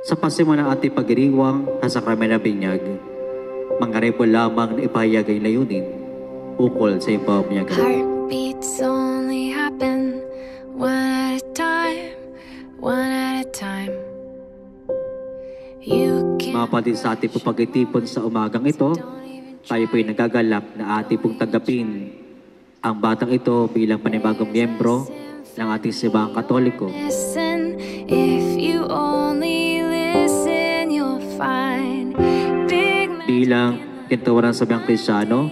Sa pasimula ng ating pagdiriwang sa sakramento ng binyag, mga rebel lamang na ipahayag ay layunin ukol sa iyong pamayagan. Heartbeats only happen one at a time, one at a time. Mga kapatid, sa ating pagtitipon sa umagang ito, tayo po'y nagagalak na ating pong tanggapin ang batang ito bilang panibagong miyembro ng ating simbahang Katoliko. Listen, if you only listen, you'll find bilang kinatawaran sa biyang Kristyano,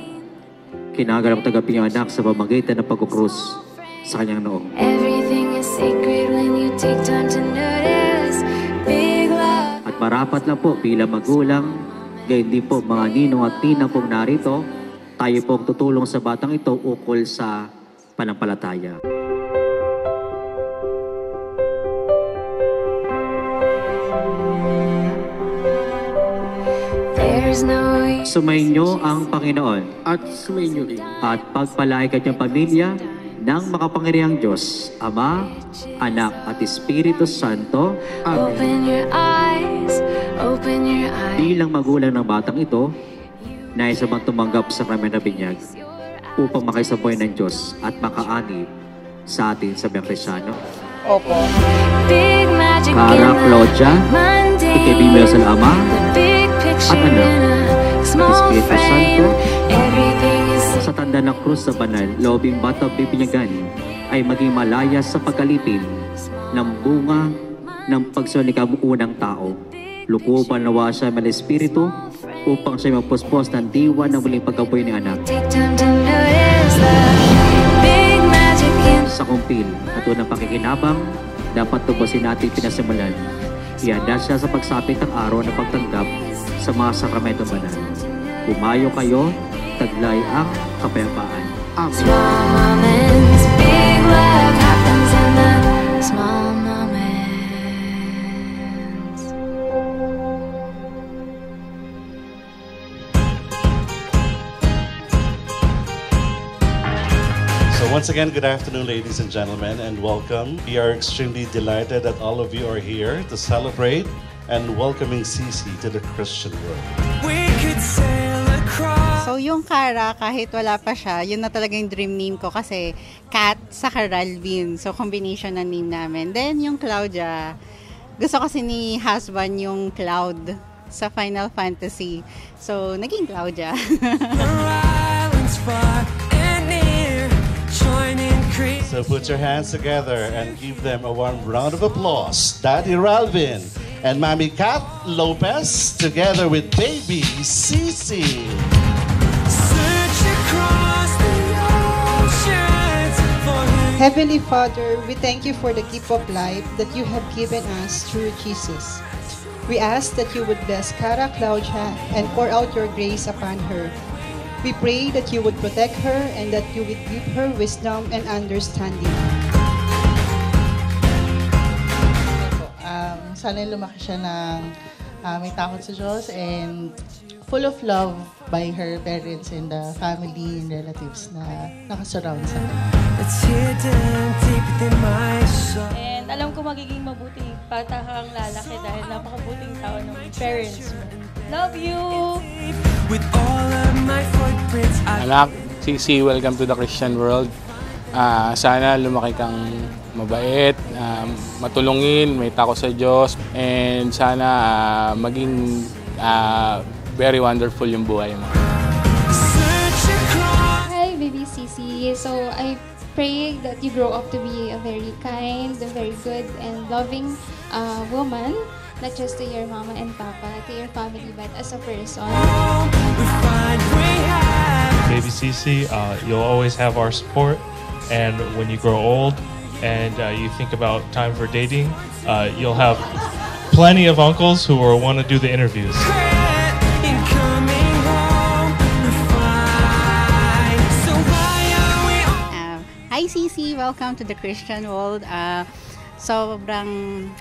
kinagalang tanggapin yung anak sa pamagitan ng pagkukrus sa kanyang noo. everything is sacred when you take time to notice. Big love. At marapat na po bilang magulang, gayon din po mga ninong at ninang pong narito, tayo pong tutulong sa batang ito ukol sa panampalataya. There's no Sumainyo ang Panginoon At sumainyo rin. at pagpalain kanyang pamilya ng makapangyarihang Diyos, Ama, Anak at Espiritu Santo. Amen. open your eyes, open your eyes. Bilang magulang ng batang ito, nais bang tumanggap sa sakramento ng binyag upang makisabay ng Diyos at makaanib sa atin sa biyang Kristyano. Opo. Big magic Cara in the Claudia, mundane. ikibibigay sa Ama The big picture at Anak in a small Espiritu frame. Santo. Everything is Sa tanda ng krus sa banal, loobing batang bibinyagan ay maging malaya sa pagkalipin ng bunga ng pagsunikang unang tao. Lukuban nawa siya ng Espiritu upang siya mapuspos ng diwa ng muling pagkabuhay ni anak. take time to notice the big magic in Sa kumpil at unang pakikinabang, dapat tubusin natin pinasimulan. Ihanda siya sa pagsapit ng araw ng pagtanggap sa mga sakramento banal. Pumayo kayo, taglay ang kapayapaan. Amen. small moments. Big love happens in the small moments. So once again, good afternoon, ladies and gentlemen, and welcome. We are extremely delighted that all of you are here to celebrate and welcoming Cici to the Christian world. So yung Cara, kahit wala pa siya, yun na talaga yung dream name ko kasi Kat saka Ralvin. So combination ng name namin. Then yung Claudia, gusto kasi ni husband yung Cloud sa Final Fantasy. So naging Claudia. So put your hands together and give them a warm round of applause. Daddy Ralvin and Mommy Kat Lopez together with baby Cici. Heavenly Father, we thank you for the gift of life that you have given us through Jesus. We ask that you would bless Cara Claudia and pour out your grace upon her. We pray that you would protect her and that you would give her wisdom and understanding. Sana lumaki siya ng may takot sa Diyos and full of love by her parents and the family and relatives na nakasurround sa kanya. And alam ko magiging mabuting bata kang lalaki dahil napakabuting tao ng parents mo. Love you! Anak, Cici, welcome to the Christian world. Sana lumaki kang mabait, matulungin, may takot sa Diyos, and sana maging very wonderful yung buhay mo. Hi, baby Cici. So I pray that you grow up to be a very kind, a very good and loving woman, not just to your mama and papa, to your family, but as a person. Baby Cici, you'll always have our support, and when you grow old and you think about time for dating, you'll have plenty of uncles who will want to do the interviews. Hi Cici, welcome to the Christian world. Sobrang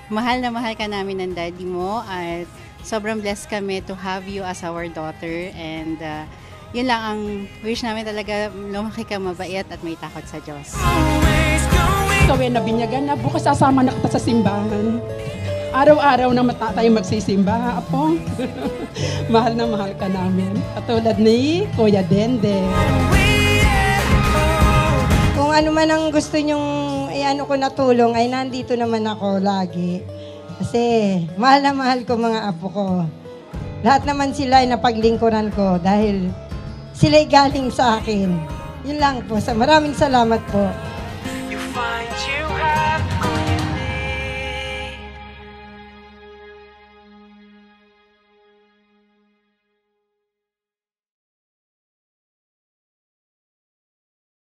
mahal na mahal ka namin ng daddy mo at sobrang blessed kami to have you as our daughter, and yun lang ang wish namin talaga, lumaki ka mabait at may takot sa Diyos. Kawin na binyagan na, bukas sasama na kita sa simbahan. araw-araw na tayo magsisimba, ha, Apong? Mahal na mahal ka namin. Katulad ni Kuya Dende. Kung ano man ang gusto nyong ano ko na tulong, ay nandito naman ako lagi. Kasi mahal na mahal ko mga apo ko. Lahat naman sila ay napaglingkuran ko dahil sila'y galing sa akin. Yun lang po. Maraming salamat po.